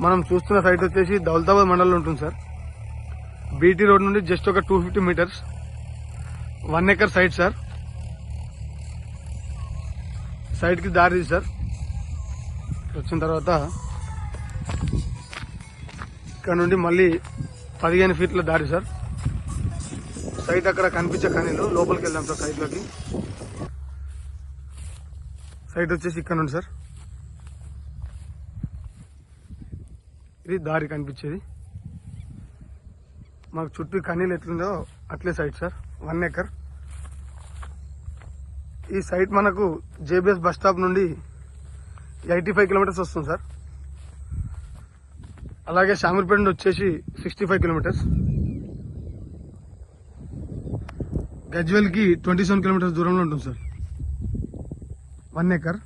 మనం చూస్తున్న సైట్ వచ్చేసి దౌలతాబాద్ మండలంలో ఉంటుంది సార్. బీటీ రోడ్ నుండి జస్ట్ ఒక 250 metres 1 acre site sir. Site కి దారి సార్. వచ్చిన తర్వాత ఇక్కడ నుండి మళ్ళీ 15 ఫీట్ల దారి సార్. సైట్ అక్కడ కనిపించే కనీలో లోపలికి వెళ్దాం సార్. సైట్ లోకి సైట్ వచ్చేసి ఇక్కడ నుండి సార్. ఇది దారి కనిపించేది. మాకు చుట్టూ కనీలు ఎట్లుందో అట్లే సైట్ సార్. 1 ఎకర్. ఈ సైట్ మనకు జేబీఎస్ బస్ స్టాప్ నుండి 85 కిలోమీటర్స్ వస్తుంది సార్. అలాగే శామీర్పేట నుండి వచ్చేసి 65 కిలోమీటర్స్. గజ్వేల్ కి 27 కిలోమీటర్స్ దూరంలో ఉంటుంది సార్. 1 ఎకర్.